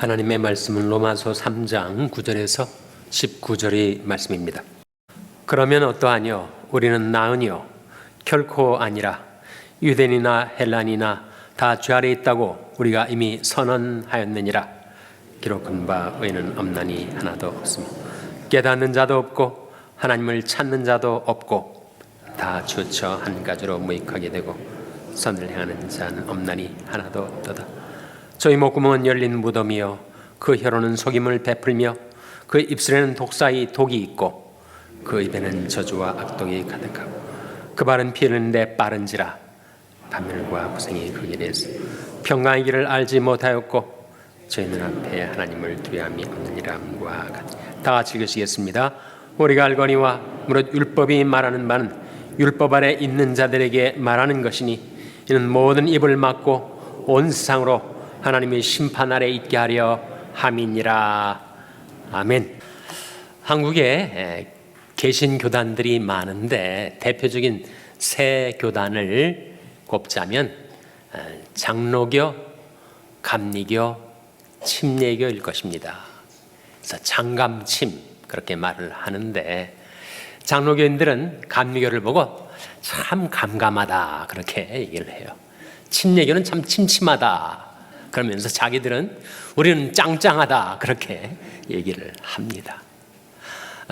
하나님의 말씀은 로마서 3장 9절에서 19절의 말씀입니다. 그러면 어떠하뇨? 우리는 나으뇨? 결코 아니라. 유대인이나 헬라인이나 다 죄 아래 있다고 우리가 이미 선언하였느니라. 기록한 바 의는 없나니 하나도 없으며 깨닫는 자도 없고 하나님을 찾는 자도 없고 다 지쳐 한 가지로 무익하게 되고 선을 행하는 자는 없나니 하나도 없도다. 저희 목구멍은 열린 무덤이요 그 혀로는 속임을 베풀며 그 입술에는 독사의 독이 있고 그 입에는 저주와 악독이 가득하고 그 발은 피 흘리는데 빠른지라. 반면과 고생이 그 길에서 평강의 길을 알지 못하였고 저희 눈앞에 하나님을 두려움이 없느니라 함과 같이. 다 같이 읽으시겠습니다. 우리가 알거니와 무릇 율법이 말하는 바는 율법 아래 있는 자들에게 말하는 것이니 이는 모든 입을 막고 온 세상으로 하나님의 심판 아래 있게 하려 함이니라. 아멘. 한국에 개신교단들이 많은데 대표적인 세 교단을 꼽자면 장로교, 감리교, 침례교일 것입니다. 그래서 장감침 그렇게 말을 하는데 장로교인들은 감리교를 보고 참 감감하다 그렇게 얘기를 해요. 침례교는 참 침침하다 그러면서 자기들은 우리는 짱짱하다 그렇게 얘기를 합니다.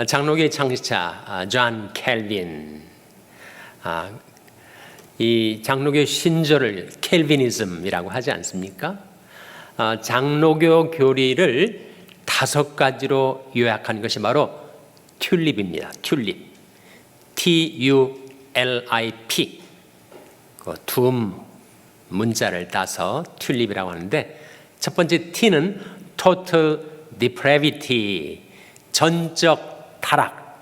장로교의 창시자 존 켈빈, 이 장로교 신조를 켈비니즘이라고 하지 않습니까? 장로교 교리를 5가지로 요약한 것이 바로 튤립입니다. 튤립, TULIP, 그 두 문자를 따서 튤립이라고 하는데 첫 번째 T는 total depravity, 전적 타락,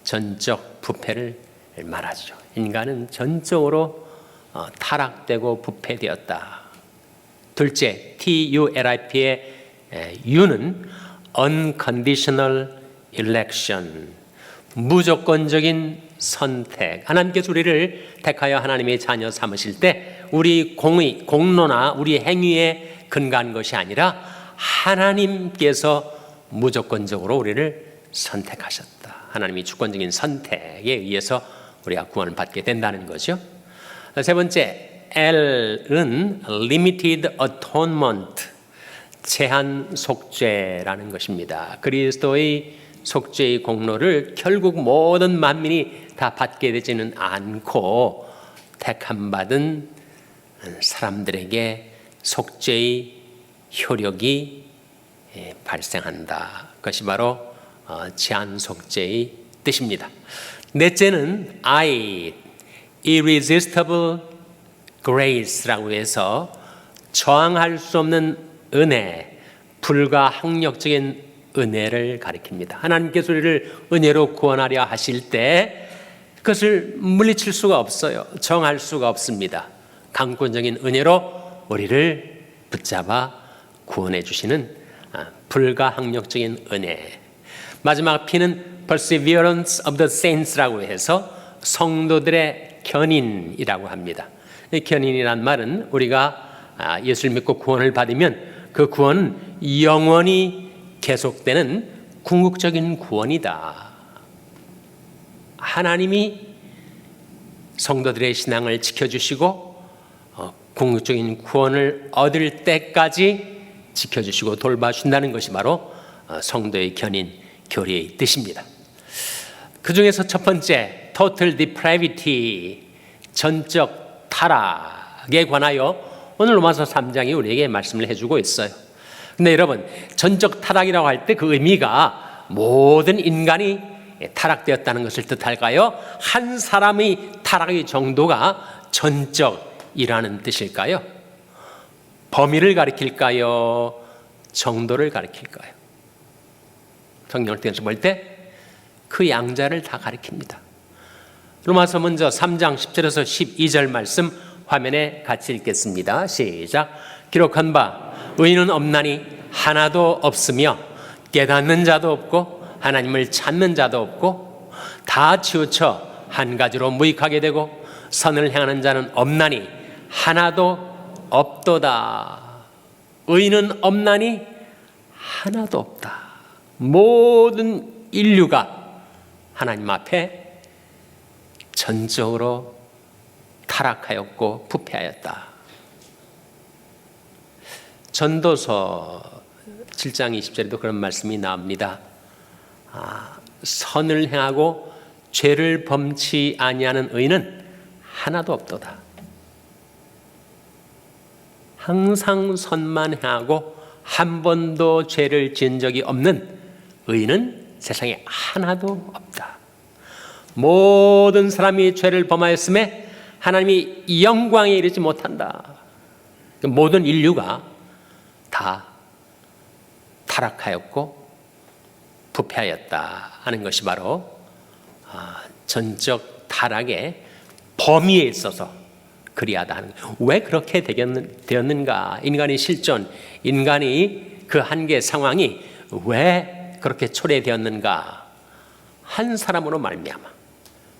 전적 부패를 말하죠. 인간은 전적으로 타락되고 부패되었다. 둘째, TULIP의 U는 unconditional election, 무조건적인 선택. 하나님께서 우리를 택하여 하나님의 자녀 삼으실 때 우리 공로나 우리 행위에 근거한 것이 아니라 하나님께서 무조건적으로 우리를 선택하셨다. 하나님이 주권적인 선택에 의해서 우리가 구원을 받게 된다는 거죠. 세 번째, L은 limited atonement, 제한 속죄라는 것입니다. 그리스도의 속죄의 공로를 결국 모든 만민이 다 받게 되지는 않고 택함 받은 사람들에게 속죄의 효력이 발생한다. 그것이 바로 제한 속죄의 뜻입니다. 넷째는 I, irresistible grace라고 해서 저항할 수 없는 은혜, 불가항력적인 은혜를 가리킵니다. 하나님께서 우리를 은혜로 구원하려 하실 때 그것을 물리칠 수가 없어요. 정할 수가 없습니다. 강권적인 은혜로 우리를 붙잡아 구원해 주시는 불가항력적인 은혜. 마지막 P는 perseverance of the saints라고 해서 성도들의 견인이라고 합니다. 견인이란 말은 우리가 예수를 믿고 구원을 받으면 그 구원은 영원히 계속되는 궁극적인 구원이다. 하나님이 성도들의 신앙을 지켜주시고 궁극적인 구원을 얻을 때까지 지켜주시고 돌봐준다는 것이 바로 성도의 견인 교리의 뜻입니다. 그 중에서 첫 번째 total depravity, 전적 타락에 관하여 오늘 로마서 3장이 우리에게 말씀을 해주고 있어요. 근데 여러분, 전적 타락이라고 할 때 그 의미가 모든 인간이 타락되었다는 것을 뜻할까요? 한 사람의 타락의 정도가 전적이라는 뜻일까요? 범위를 가리킬까요? 정도를 가리킬까요? 성경을 통해서 볼 때 그 양자를 다 가리킵니다. 로마서 먼저 3장 10절에서 12절 말씀 화면에 같이 읽겠습니다. 시작. 기록한 바 의인은 없나니 하나도 없으며 깨닫는 자도 없고 하나님을 찾는 자도 없고 다 치우쳐 한 가지로 무익하게 되고 선을 행하는 자는 없나니 하나도 없도다. 의인은 없나니 하나도 없다. 모든 인류가 하나님 앞에 전적으로 타락하였고 부패하였다. 전도서 7장 20절에도 그런 말씀이 나옵니다. 선을 행하고 죄를 범치 아니하는 의인은 하나도 없도다. 항상 선만 행하고 한 번도 죄를 지은 적이 없는 의인은 세상에 하나도 없다. 모든 사람이 죄를 범하였음에 하나님이 영광에 이르지 못한다. 모든 인류가 다 타락하였고 부패하였다 하는 것이 바로 전적 타락의 범위에 있어서 그리하다 하는 거예요. 왜 그렇게 되었는가? 인간의 실존, 인간의 그 한계 상황이 왜 그렇게 초래되었는가? 한 사람으로 말미암아.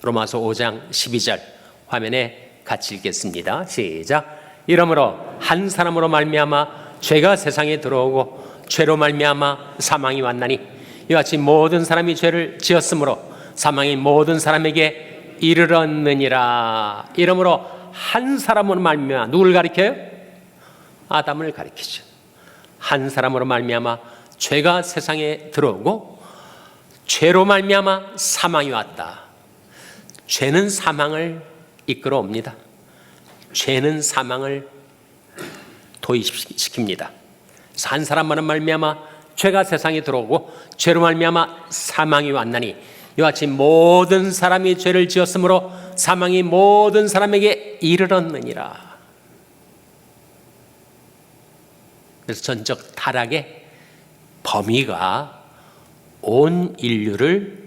로마서 5장 12절 화면에 같이 읽겠습니다. 시작. 이러므로 한 사람으로 말미암아 죄가 세상에 들어오고 죄로 말미암아 사망이 왔나니 이와 같이 모든 사람이 죄를 지었으므로 사망이 모든 사람에게 이르렀느니라. 이러므로 한 사람으로 말미암아 누구를 가리켜요? 아담을 가리키죠. 한 사람으로 말미암아 죄가 세상에 들어오고 죄로 말미암아 사망이 왔다. 죄는 사망을 이끌어옵니다. 죄는 사망을 도입시킵니다. 한 사람만은 말미암아 죄가 세상에 들어오고 죄로 말미암아 사망이 왔나니 이와 같이 모든 사람이 죄를 지었으므로 사망이 모든 사람에게 이르렀느니라. 그래서 전적 타락의 범위가 온 인류를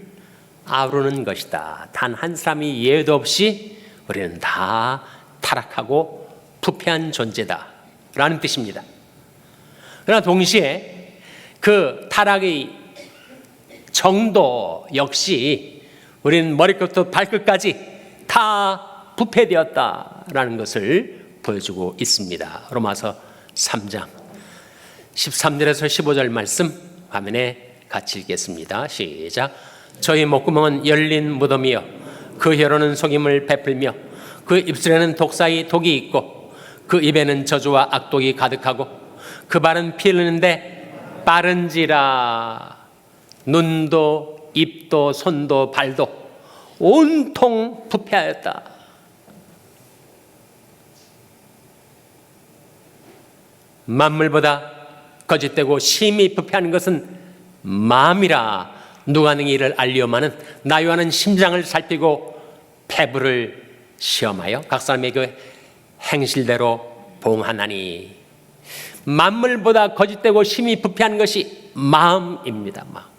아우르는 것이다. 단 한 사람이 예외도 없이 우리는 다 타락하고 부패한 존재다 라는 뜻입니다. 그러나 동시에 그 타락의 정도 역시 우리는 머리끝부터 발끝까지 다 부패되었다라는 것을 보여주고 있습니다. 로마서 3장 13절에서 15절 말씀 화면에 같이 읽겠습니다. 시작. 저희 목구멍은 열린 무덤이요 그 혀로는 속임을 베풀며 그 입술에는 독사의 독이 있고 그 입에는 저주와 악독이 가득하고 그 발은 피 흘리는데 빠른지라. 눈도 입도 손도 발도 온통 부패하였다. 만물보다 거짓되고 심히 부패하는 것은 마음이라. 누가 능히 이를 알리오마는 나요하는 심장을 살피고 폐부를 시험하여 각 사람의 그 행실대로 봉하나니. 만물보다 거짓되고 심히 부패한 것이 마음입니다. 마음.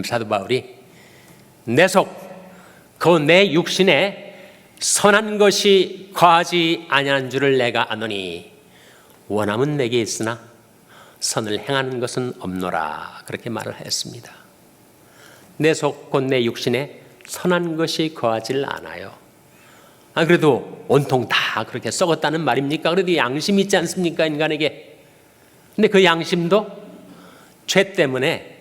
사도 바울이 내 속, 그 내 육신에 선한 것이 거하지 아니하는 줄을 내가 아노니 원함은 내게 있으나 선을 행하는 것은 없노라. 그렇게 말을 했습니다. 내 속, 곧 내 육신에 선한 것이 거하질 않아요. 그래도 온통 다 그렇게 썩었다는 말입니까? 그래도 양심이 있지 않습니까? 인간에게. 근데 그 양심도 죄 때문에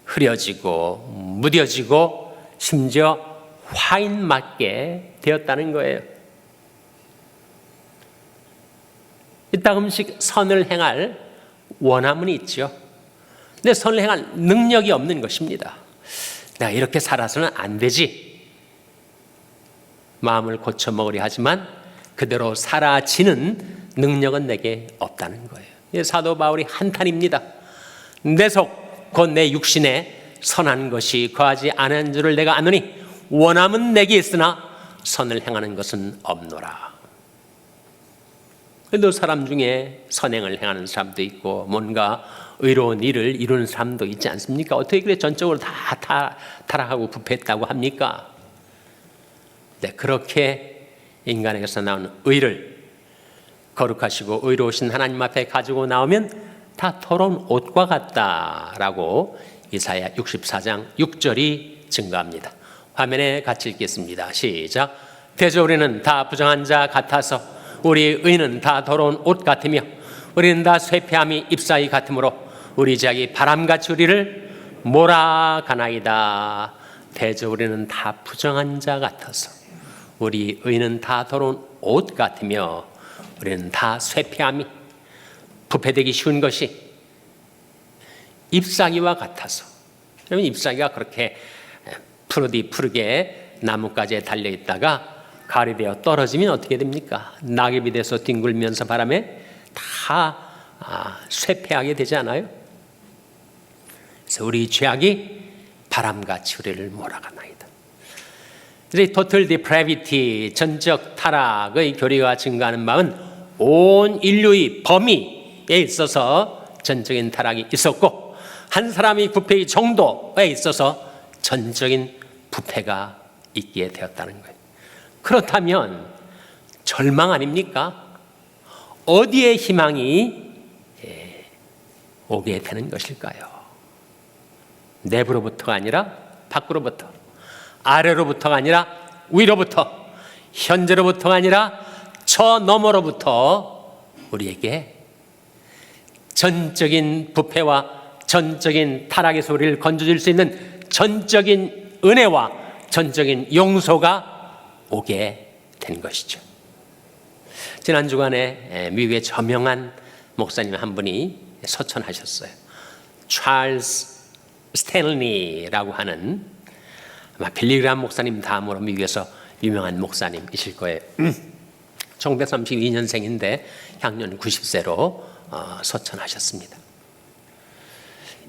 흐려지고 무뎌지고 심지어 화인 맞게 되었다는 거예요. 이따금씩 선을 행할 원함은 있죠. 근데 선을 행할 능력이 없는 것입니다. 내가 이렇게 살아서는 안 되지. 마음을 고쳐먹으려 하지만 그대로 사라지는 능력은 내게 없다는 거예요. 사도 바울이 한탄입니다. 내 속, 곧 내 육신에 선한 것이 거하지 않은 줄을 내가 아노니 원함은 내게 있으나 선을 행하는 것은 없노라. 그래도 사람 중에 선행을 행하는 사람도 있고 뭔가 의로운 일을 이루는 사람도 있지 않습니까? 어떻게 그래 전적으로 다 타락하고 부패했다고 합니까? 네, 그렇게 인간에게서 나오는 의를 거룩하시고 의로우신 하나님 앞에 가지고 나오면 다 더러운 옷과 같다라고 이사야 64장 6절이 증거합니다. 화면에 같이 읽겠습니다. 시작. 대저 우리는 다 부정한 자 같아서 우리 의는 다 더러운 옷 같으며 우리는 다 쇠폐함이 잎사귀 같으므로 우리 죄악이 바람같이 우리를 몰아가나이다. 대저 우리는 다 부정한 자 같아서 우리 의는 다 더러운 옷 같으며 우리는 다 쇠폐함이 부패되기 쉬운 것이 잎사귀와 같아서. 그러면 잎사귀가 그렇게 푸르게 나뭇가지에 달려있다가 가을이 되어 떨어지면 어떻게 됩니까? 낙엽이 돼서 뒹굴면서 바람에 다 쇠폐하게 되지 않아요? 그래서 우리 죄악이 바람같이 우리를 몰아가나이다. 그래서 total depravity, 전적 타락의 교리가 증가하는 바는 온 인류의 범위에 있어서 전적인 타락이 있었고 한 사람의 부패의 정도에 있어서 전적인 부패가 있게 되었다는 거예요. 그렇다면 절망 아닙니까? 어디에 희망이 오게 되는 것일까요? 내부로부터가 아니라 밖으로부터, 아래로부터가 아니라 위로부터, 현재로부터가 아니라 저 너머로부터 우리에게 전적인 부패와 전적인 타락에서 우리를 건져줄 수 있는 전적인 은혜와 전적인 용서가 오게 된 것이죠. 지난 주간에 미국의 저명한 목사님 한 분이 서천하셨어요. 찰스 스탠리라고 하는 아마 빌리그람 목사님 다음으로 미국에서 유명한 목사님이실 거예요. 1932년생인데 향년 90세로 서천하셨습니다.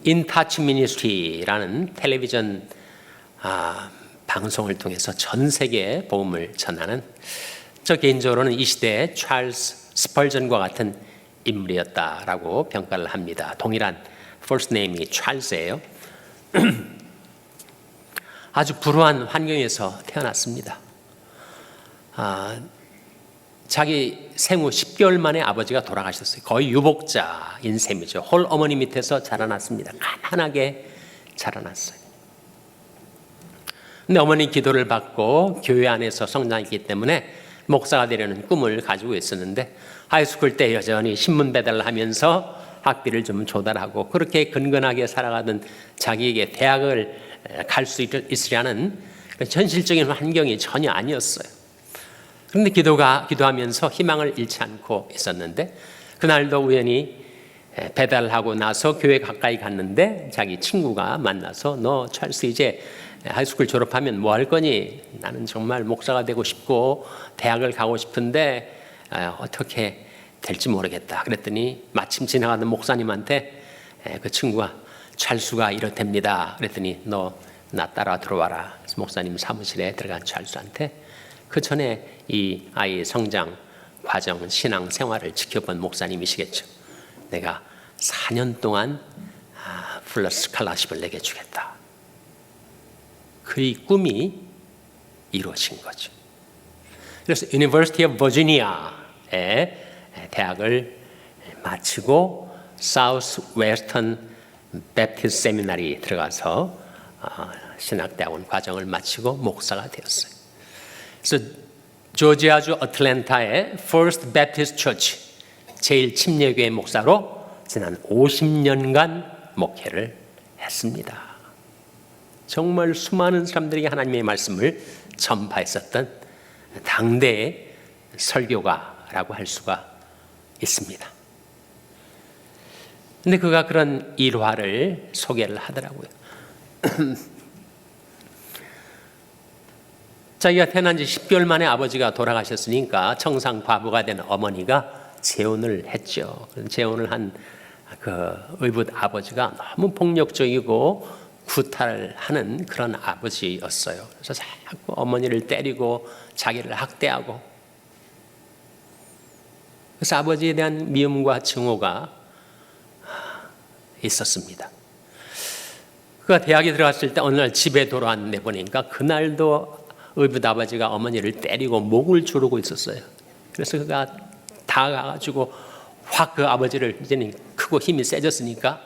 인타치 미니스트리라는 텔레비전 방송을 통해서 전 세계에 복음을 전하는, 저 개인적으로는 이 시대의 찰스 스펄전과 같은 인물이었다라고 평가를 합니다. 동일한 first name이 찰스예요. 아주 불우한 환경에서 태어났습니다. 자기 생후 10개월 만에 아버지가 돌아가셨어요. 거의 유복자인 셈이죠. 홀 어머니 밑에서 자라났습니다. 가난하게 자라났어요. 근데 어머니 기도를 받고 교회 안에서 성장했기 때문에 목사가 되려는 꿈을 가지고 있었는데 하이스쿨 때 여전히 신문 배달을 하면서 학비를 좀 조달하고 그렇게 근근하게 살아가던 자기에게 대학을 갈 수 있으려는 현실적인 환경이 전혀 아니었어요. 그런데 기도하면서 희망을 잃지 않고 있었는데 그날도 우연히 배달하고 나서 교회 가까이 갔는데 자기 친구가 만나서 너 찰스 이제 하이스쿨 졸업하면 뭐 할 거니? 나는 정말 목사가 되고 싶고 대학을 가고 싶은데 어떻게 될지 모르겠다. 그랬더니 마침 지나가던 목사님한테 그 친구가 찰수가 이렇답니다. 그랬더니 너 나 따라 들어와라. 그래서 목사님 사무실에 들어간 찰수한테 그 전에 이 아이의 성장 과정, 신앙 생활을 지켜본 목사님이시겠죠. 내가 4년 동안 플러스 스칼라십을 내게 주겠다. 그의 꿈이 이루어진 거죠. 그래서 University of Virginia에 대학을 마치고 Southwestern Baptist Seminary 들어가서 신학대학원 과정을 마치고 목사가 되었어요. 그래서 조지아주 어틀랜타의 First Baptist Church 제1침례교회 목사로 지난 50년간 목회를 했습니다. 정말 수많은 사람들에게 하나님의 말씀을 전파했었던 당대의 설교가라고 할 수가 있습니다. 근데 그가 그런 일화를 소개를 하더라고요. 자기가 태어난 지 10개월 만에 아버지가 돌아가셨으니까 청상 과부가 된 어머니가 재혼을 했죠. 재혼을 한 그 의붓 아버지가 너무 폭력적이고 구타를 하는 그런 아버지였어요. 그래서 자꾸 어머니를 때리고 자기를 학대하고, 그래서 아버지에 대한 미움과 증오가 있었습니다. 그가 대학에 들어갔을 때 어느 날 집에 돌아왔는데 보니까 그날도 의붓 아버지가 어머니를 때리고 목을 조르고 있었어요. 그래서 그가 다가가지고 확 그 아버지를, 이제는 크고 힘이 세졌으니까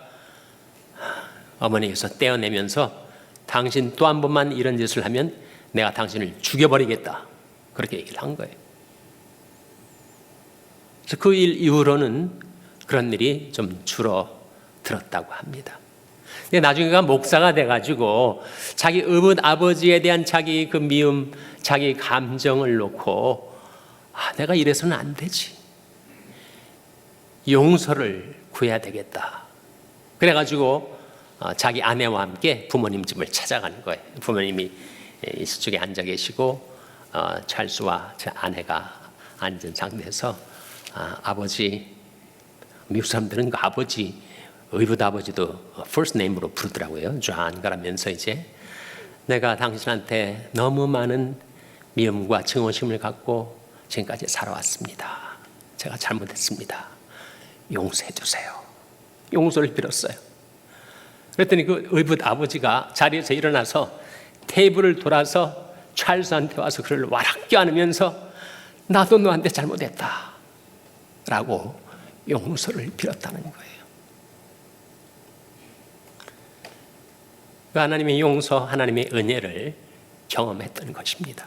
어머니께서 떼어내면서 당신 또 한 번만 이런 짓을 하면 내가 당신을 죽여버리겠다. 그렇게 얘기를 한 거예요. 그 일 이후로는 그런 일이 좀 줄어들었다고 합니다. 근데 나중에가 목사가 돼가지고 자기 의붓 아버지에 대한 자기 그 미움, 자기 감정을 놓고 내가 이래서는 안 되지. 용서를 구해야 되겠다. 그래가지고 자기 아내와 함께 부모님 집을 찾아가는 거예요. 부모님이 이쪽에 앉아 계시고 찰스와 제 아내가 앉은 상태에서 아버지, 미국 사람들은 그 아버지, 의붓 아버지도 first name으로 부르더라고요. 존 그러면서 이제 내가 당신한테 너무 많은 미움과 증오심을 갖고 지금까지 살아왔습니다. 제가 잘못했습니다. 용서해 주세요. 용서를 빌었어요. 그랬더니 그 의붓 아버지가 자리에서 일어나서 테이블을 돌아서 찰스한테 와서 그를 와락 껴안으면서 나도 너한테 잘못했다 라고 용서를 빌었다는 거예요. 그 하나님의 용서, 하나님의 은혜를 경험했던 것입니다.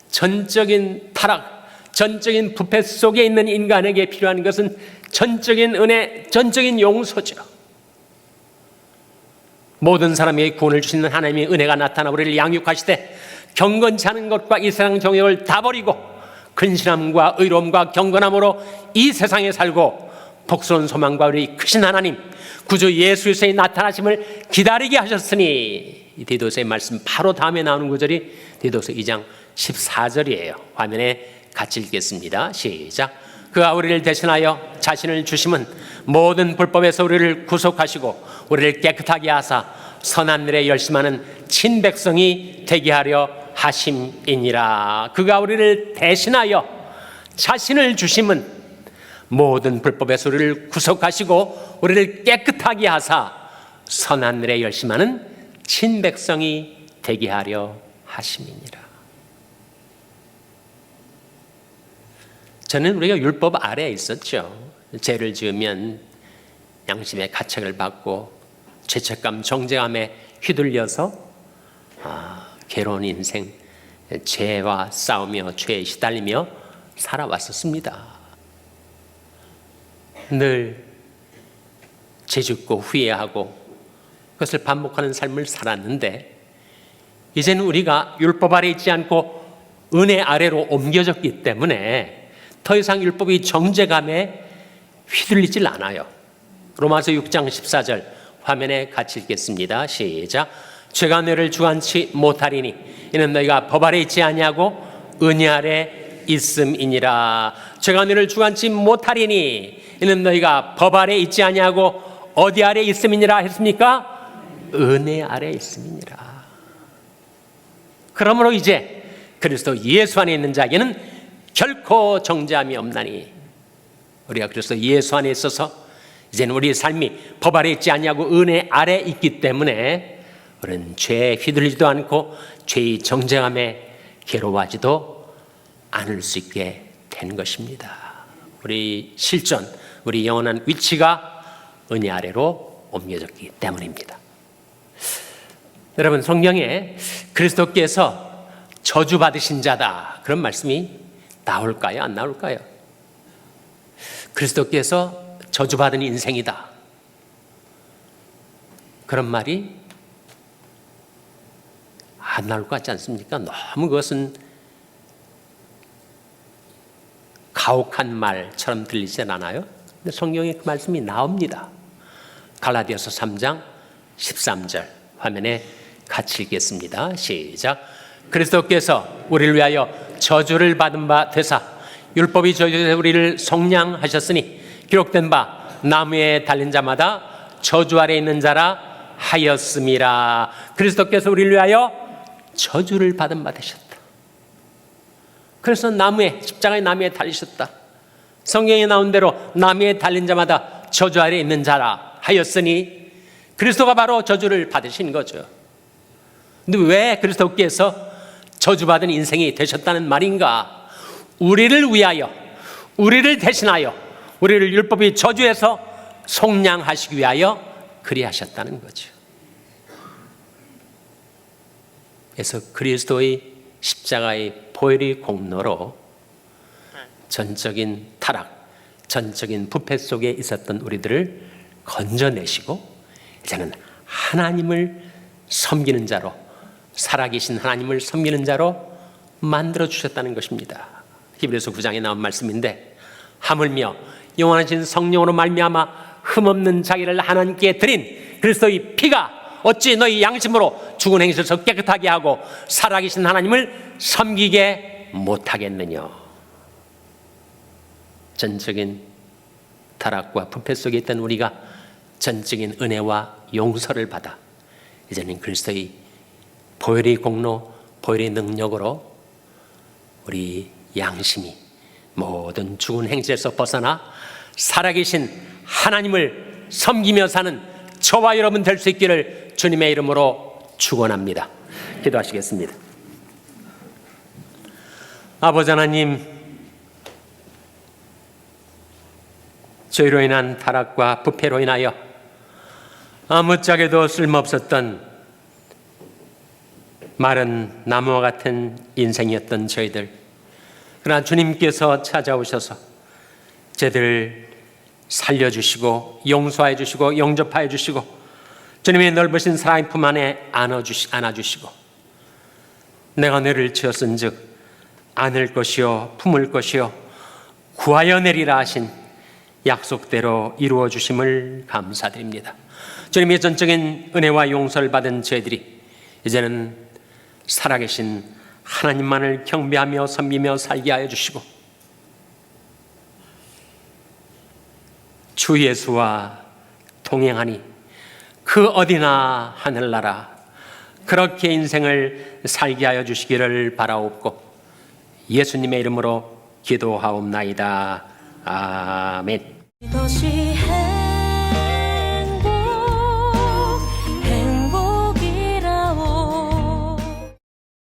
전적인 타락, 전적인 부패 속에 있는 인간에게 필요한 것은 전적인 은혜, 전적인 용서죠. 모든 사람에게 구원을 주시는 하나님의 은혜가 나타나 우리를 양육하시되 경건치 않은 것과 이 세상 정욕을 다 버리고 근신함과 의로움과 경건함으로 이 세상에 살고 복스러운 소망과 우리 크신 하나님 구주 예수 그리스도의 나타나심을 기다리게 하셨으니, 이 디도서의 말씀 바로 다음에 나오는 구절이 디도서 2장 14절이에요. 화면에 같이 읽겠습니다. 시작. 그가 우리를 대신하여 자신을 주심은 모든 불법에서 우리를 구속하시고 우리를 깨끗하게 하사 선한 일에 열심하는 친백성이 되게 하려 하심이니라. 그가 우리를 대신하여 자신을 주심은 모든 불법에서 우리를 구속하시고 우리를 깨끗하게 하사 선한 일에 열심하는 친백성이 되게 하려 하심이니라. 저는 우리가 율법 아래에 있었죠. 죄를 지으면 양심의 가책을 받고 죄책감, 정죄감에 휘둘려서 괴로운 인생, 죄와 싸우며 죄에 시달리며 살아왔었습니다. 늘 죄짓고 후회하고 그것을 반복하는 삶을 살았는데, 이제는 우리가 율법 아래 있지 않고 은혜 아래로 옮겨졌기 때문에 더 이상 율법이 정죄감에 휘둘리질 않아요. 로마서 6장 14절 화면에 같이 읽겠습니다. 시작. 죄가 너를 주관치 못하리니 이는 너희가 법 아래 있지 아니하고 은혜 아래 있음이니라. 죄가 너를 주관치 못하리니 이는 너희가 법 아래 있지 아니하고 어디 아래 있음이니라 했습니까? 은혜 아래 있음이니라. 그러므로 이제 그리스도 예수 안에 있는 자에게는 결코 정죄함이 없나니, 우리가 그리스도 예수 안에 있어서 이제는 우리의 삶이 법 아래 있지 아니하고 은혜 아래 있기 때문에 우리는 죄에 휘둘리지도 않고 죄의 정죄감에 괴로워하지도 않을 수 있게 된 것입니다. 우리 실존, 우리 영원한 위치가 은혜 아래로 옮겨졌기 때문입니다. 여러분, 성경에 그리스도께서 저주받으신 자다 그런 말씀이 나올까요? 안 나올까요? 그리스도께서 저주받은 인생이다 그런 말이 안 나올 것 같지 않습니까? 너무 그것은 가혹한 말처럼 들리진 않아요? 근데 성경에 그 말씀이 나옵니다. 갈라디아서 3장 13절 화면에 같이 읽겠습니다. 시작. 그리스도께서 우리를 위하여 저주를 받은 바 되사 율법이 저주되어 우리를 속량하셨으니 기록된 바 나무에 달린 자마다 저주 아래 있는 자라 하였음이라. 그리스도께서 우리를 위하여 저주를 받은 바 되셨다. 그래서 십자가의 나무에 달리셨다. 성경에 나온 대로 나무에 달린 자마다 저주 아래 있는 자라 하였으니 그리스도가 바로 저주를 받으신 거죠. 근데 왜 그리스도께서 저주받은 인생이 되셨다는 말인가? 우리를 위하여, 우리를 대신하여, 우리를 율법이 저주해서 속량하시기 위하여 그리하셨다는 거죠. 그래서 그리스도의 십자가의 보혈의 공로로 전적인 타락, 전적인 부패 속에 있었던 우리들을 건져내시고 이제는 하나님을 섬기는 자로, 살아계신 하나님을 섬기는 자로 만들어 주셨다는 것입니다. 히브리서 9장에 나온 말씀인데, 하물며 영원하신 성령으로 말미암아 흠없는 자기를 하나님께 드린 그리스도의 피가 어찌 너희 양심으로 죽은 행실에서 깨끗하게 하고 살아계신 하나님을 섬기게 못하겠느냐. 전적인 타락과 부패 속에 있던 우리가 전적인 은혜와 용서를 받아 이제는 그리스도의 보혈의 공로, 보혈의 능력으로 우리 양심이 모든 죽은 행실에서 벗어나 살아계신 하나님을 섬기며 사는 저와 여러분 될 수 있기를 주님의 이름으로 축원합니다. 기도하시겠습니다. 아버지 하나님, 죄로 인한 타락과 부패로 인하여 아무짝에도 쓸모없었던 마른 나무와 같은 인생이었던 저희들, 그러나 주님께서 찾아오셔서 저희들을 살려주시고 용서해 주시고 영접하여 주시고 주님의 넓으신 사랑의 품 안에 안아주시고 내가 너를 지었은 즉 안을 것이요 품을 것이요 구하여 내리라 하신 약속대로 이루어 주심을 감사드립니다. 주님의 전적인 은혜와 용서를 받은 저희들이 이제는 살아계신 하나님만을 경배하며 섬기며 살게 하여 주시고 주 예수와 동행하니 그 어디나 하늘나라 그렇게 인생을 살게 하여 주시기를 바라옵고 예수님의 이름으로 기도하옵나이다. 아멘.